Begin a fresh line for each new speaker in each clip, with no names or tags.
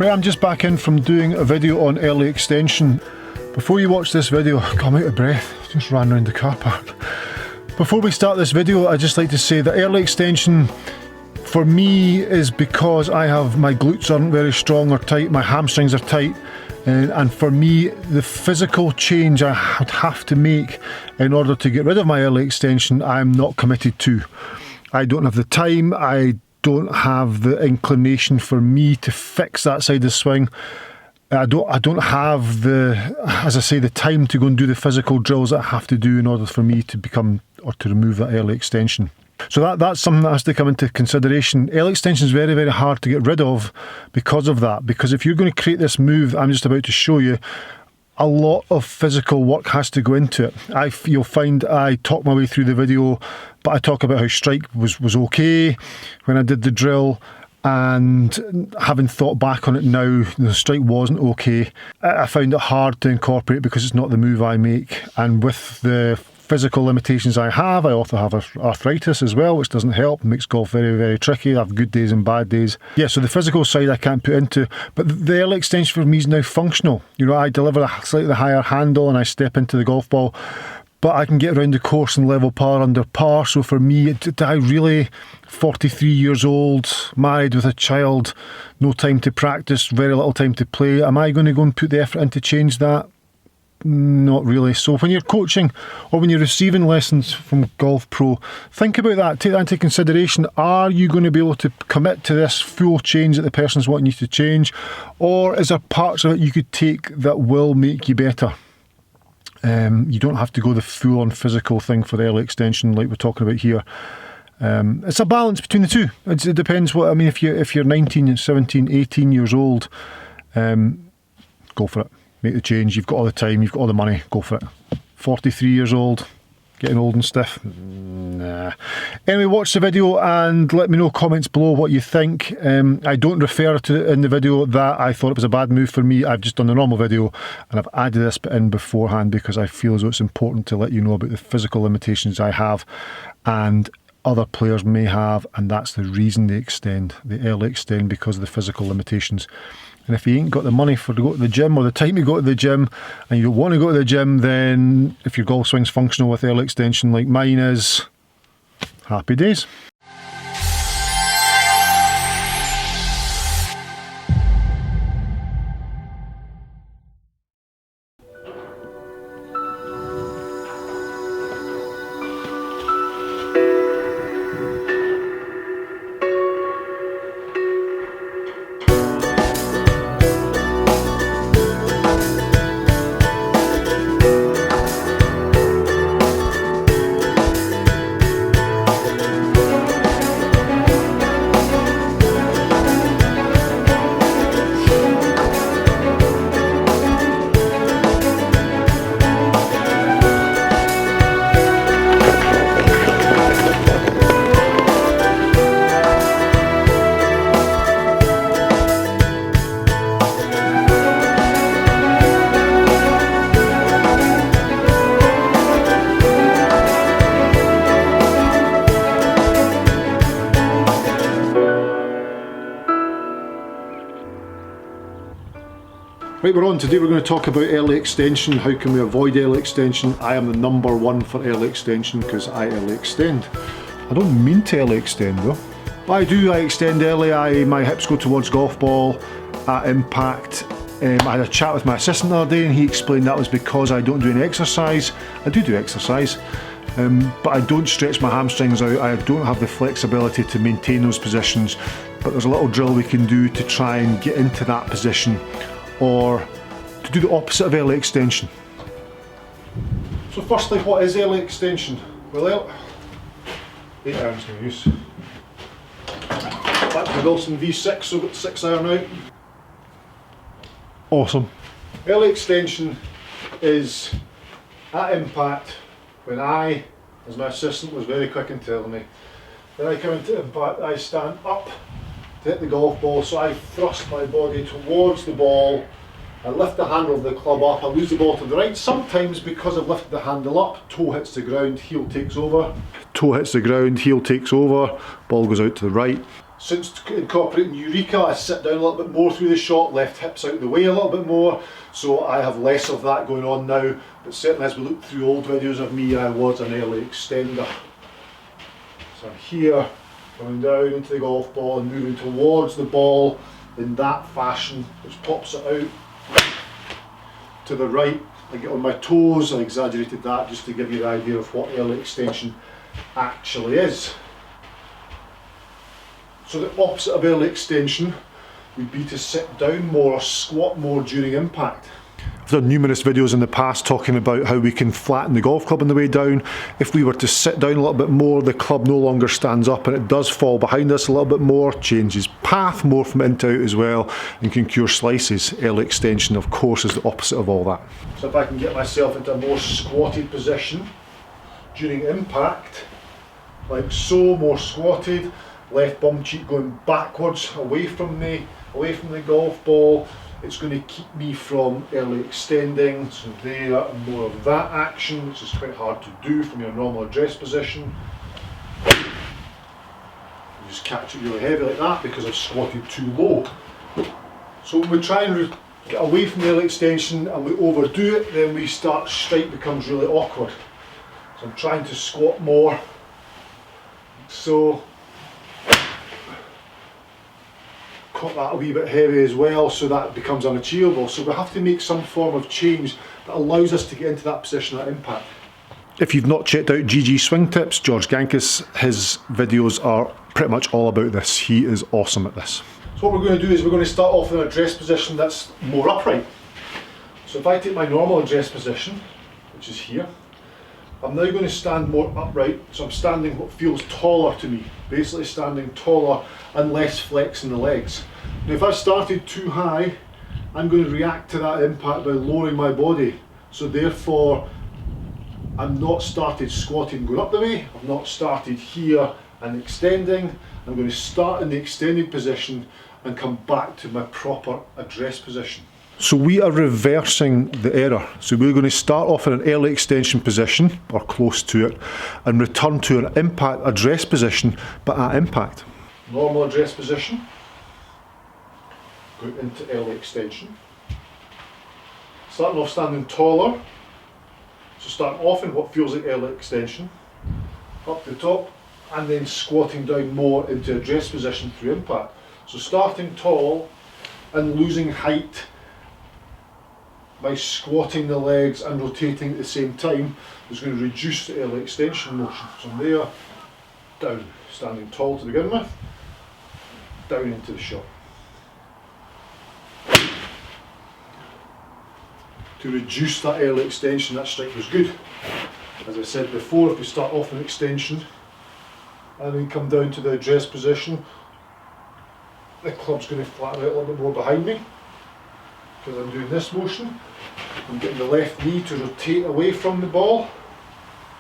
Right, I'm just back in from doing a video on early extension. Before you watch this video, I'm out of breath, just ran around the car park. Before we start this video, I'd just like to say that early extension for me is because my glutes aren't very strong or tight, my hamstrings are tight, and for me the physical change I would have to make in order to get rid of my early extension, I'm not committed to. I don't have the time, I don't have the inclination for me to fix that side of the swing. I don't have the time to go and do the physical drills that I have to do in order for me to become or to remove that early extension. So that's something that has to come into consideration. Early extension is very, very hard to get rid of because of that. Because if you're going to create this move I'm just about to show you, a lot of physical work has to go into it. You'll find I talk my way through the video, but I talk about how strike was okay when I did the drill, and having thought back on it now, the strike wasn't okay. I found it hard to incorporate because it's not the move I make, and with the physical limitations I also have arthritis as well, which doesn't help. It makes golf very, very tricky. I have good days and bad days. Yeah, so the physical side I can't put into, but the early extension for me is now functional. You know, I deliver a slightly higher handle and I step into the golf ball, but I can get around the course and level par under par. So for me, I really, 43 years old, married with a child, no time to practice, very little time to play. Am I going to go and put the effort in to change that? Not really. So when you're coaching or when you're receiving lessons from Golf Pro, think about that, take that into consideration. Are you going to be able to commit to this full change that the person's wanting you to change, or is there parts of it you could take that will make you better? You don't have to go the full-on physical thing for the early extension like we're talking about here. It's a balance between the two. It depends what, I mean, if you're 19, 17, 18 years old, go for it. Make the change. You've got all the time, you've got all the money, go for it. 43 years old, getting old and stiff? Nah. Anyway, watch the video and let me know comments below what you think. I don't refer to in the video that I thought it was a bad move for me. I've just done the normal video and I've added this bit in beforehand because I feel as though it's important to let you know about the physical limitations I have and other players may have, and that's the reason they extend. They early extend because of the physical limitations. And if you ain't got the money to go to the gym or the time to go to the gym and you don't want to go to the gym, then if your golf swing's functional with early extension like mine is, happy days. Right, we're on. Today we're going to talk about early extension. How can we avoid early extension? I am the number one for early extension because I early extend. I don't mean to early extend though. But I do, I extend early. My hips go towards golf ball at impact. I had a chat with my assistant the other day and he explained that was because I don't do any exercise. I do exercise, but I don't stretch my hamstrings out. I don't have the flexibility to maintain those positions. But there's a little drill we can do to try and get into that position, or to do the opposite of early extension. So firstly, what is early extension? Well, 8 irons no use. Back to the Wilson V6, so I've got the 6 iron out. Awesome. Early extension is at impact when I, as my assistant was very quick in telling me, when I come into impact I stand up to hit the golf ball, so I thrust my body towards the ball, I lift the handle of the club up, I lose the ball to the right. Sometimes because I've lifted the handle up, toe hits the ground, heel takes over. Toe hits the ground, heel takes over, ball goes out to the right. Since incorporating Eureka, I sit down a little bit more through the shot, left hips out of the way a little bit more, so I have less of that going on now, but certainly as we look through old videos of me, I was an early extender. So I'm here, coming down into the golf ball and moving towards the ball in that fashion, which pops it out to the right. I get on my toes, I exaggerated that just to give you the idea of what early extension actually is. So the opposite of early extension would be to sit down more or squat more during impact. I've done numerous videos in the past talking about how we can flatten the golf club on the way down. If we were to sit down a little bit more, the club no longer stands up and it does fall behind us a little bit more, changes path more from in to out as well, and can cure slices. Early extension, of course, is the opposite of all that. So if I can get myself into a more squatted position during impact, like so, more squatted, left bum cheek going backwards away from the golf ball, it's going to keep me from early extending. So there, and more of that action, which is quite hard to do from your normal address position. You just catch it really heavy like that because I've squatted too low. So when we try and get away from the early extension and we overdo it, then we start, strike becomes really awkward. So I'm trying to squat more. So cut that a wee bit heavy as well, so that becomes unachievable. So we have to make some form of change that allows us to get into that position at impact. If you've not checked out GG Swing Tips, George Gankis, his videos are pretty much all about this. He is awesome at this. So what we're going to do is we're going to start off in an address position that's more upright. So if I take my normal address position, which is here, I'm now going to stand more upright, so I'm standing what feels taller to me, basically standing taller and less flexing the legs. Now if I started too high, I'm going to react to that impact by lowering my body. So therefore, I'm not started squatting going up the way, I've not started here and extending. I'm going to start in the extended position and come back to my proper address position. So we are reversing the error. So we're going to start off in an early extension position, or close to it, and return to an impact address position, but at impact. Normal address position, go into early extension. Starting off standing taller, so starting off in what feels like early extension, up the top, and then squatting down more into address position through impact. So starting tall and losing height by squatting the legs and rotating at the same time is going to reduce the early extension motion. So from there, down, standing tall to begin with, down into the shot. To reduce that early extension, that strike was good. As I said before, if we start off in extension and then come down to the address position, the club's going to flatten out a little bit more behind me because I'm doing this motion. I'm getting the left knee to rotate away from the ball.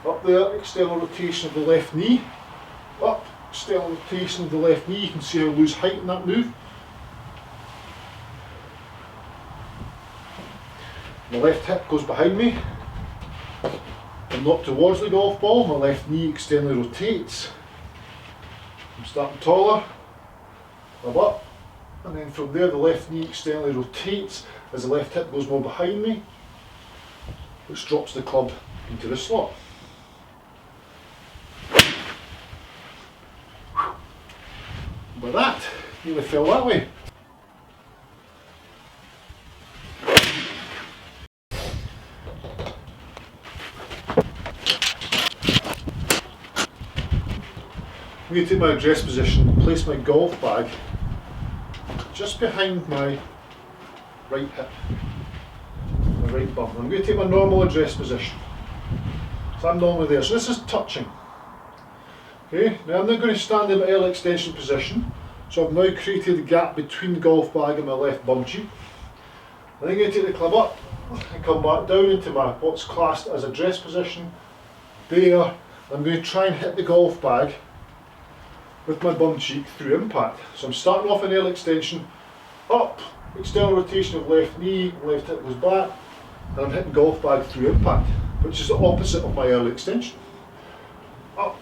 Up there, external rotation of the left knee. Up, external rotation of the left knee. You can see I lose height in that move. My left hip goes behind me. I'm not towards the golf ball. My left knee externally rotates. I'm starting taller. I'm up. And then from there, the left knee externally rotates as the left hip goes more behind me, which drops the club into the slot. With that, nearly fell that way. I'm going to take my address position, place my golf bag just behind my right hip, my right bum. I'm going to take my normal address position. So I'm normally there. So this is touching. Okay, now I'm now going to stand in my early extension position. So I've now created a gap between the golf bag and my left bum cheek. And then I'm going to take the club up and come back down into my what's classed as address position. There, I'm going to try and hit the golf bag with my bum cheek through impact. So I'm starting off in early extension, up, external rotation of left knee, left hip goes back, and I'm hitting golf bag through impact, which is the opposite of my early extension. Up,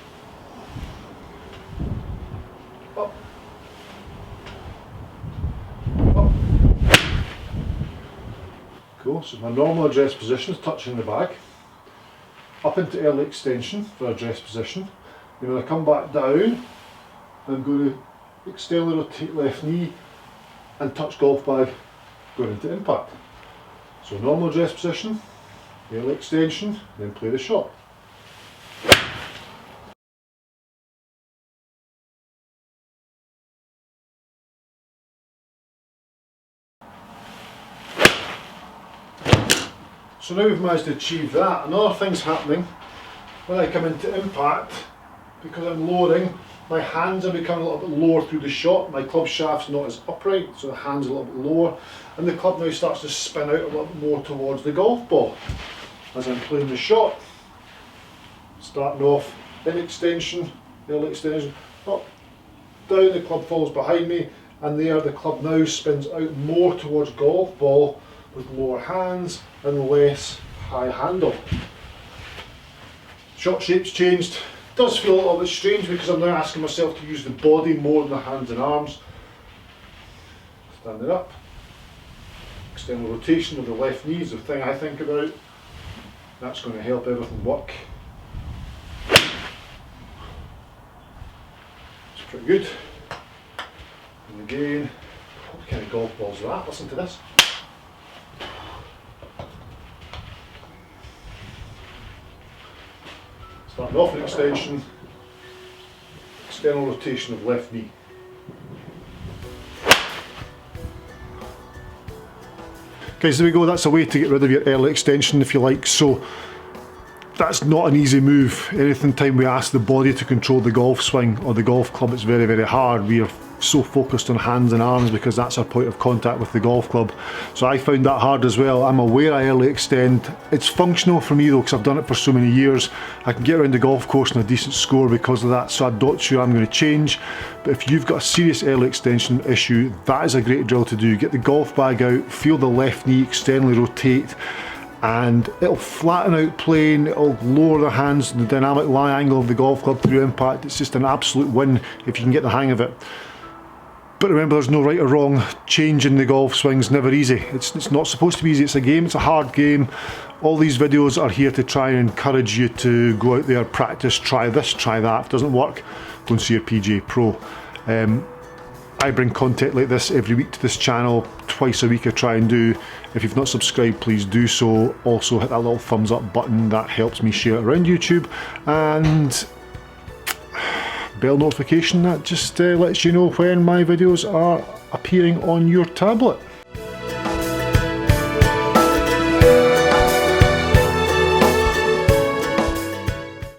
up, go. So my normal address position is touching the bag, up into early extension for address position. Then when I come back down, I'm going to externally rotate left knee and touch golf bag going into impact. So normal address position, early extension, then play the shot. So now we've managed to achieve that. Another thing's happening when I come into impact, because I'm lowering, my hands are becoming a little bit lower through the shot. My club shaft's not as upright, so the hand's a little bit lower, and the club now starts to spin out a little bit more towards the golf ball as I'm playing the shot. Starting off in extension, early extension, up, down, the club falls behind me, and there the club now spins out more towards golf ball with lower hands and less high handle. Shot shape's changed. Does feel a little bit strange because I'm now asking myself to use the body more than the hands and arms. Standing up. External rotation of the left knee is the thing I think about. That's going to help everything work. It's pretty good. And again, what kind of golf balls are that? Listen to this. Starting off in extension, external rotation of left knee. Guys, there we go, that's a way to get rid of your early extension if you like. So that's not an easy move. Anything time we ask the body to control the golf swing or the golf club, it's very, very hard. We are so focused on hands and arms because that's our point of contact with the golf club. So I found that hard as well. I'm aware I early extend. It's functional for me though, because I've done it for so many years. I can get around the golf course on a decent score because of that, so I'm not sure I'm going to change. But if you've got a serious early extension issue, that is a great drill to do. Get the golf bag out, feel the left knee externally rotate, and it'll flatten out playing, it'll lower the hands, the dynamic lie angle of the golf club through impact. It's just an absolute win if you can get the hang of it. But remember, there's no right or wrong. Changing the golf swing's never easy. It's not supposed to be easy. It's a game, it's a hard game. All these videos are here to try and encourage you to go out there, practice, try this, try that. If it doesn't work, go and see your PGA Pro. I bring content like this every week to this channel, twice a week I try and do. If you've not subscribed, please do so. Also hit that little thumbs up button, that helps me share it around YouTube. And bell notification, that just lets you know when my videos are appearing on your tablet.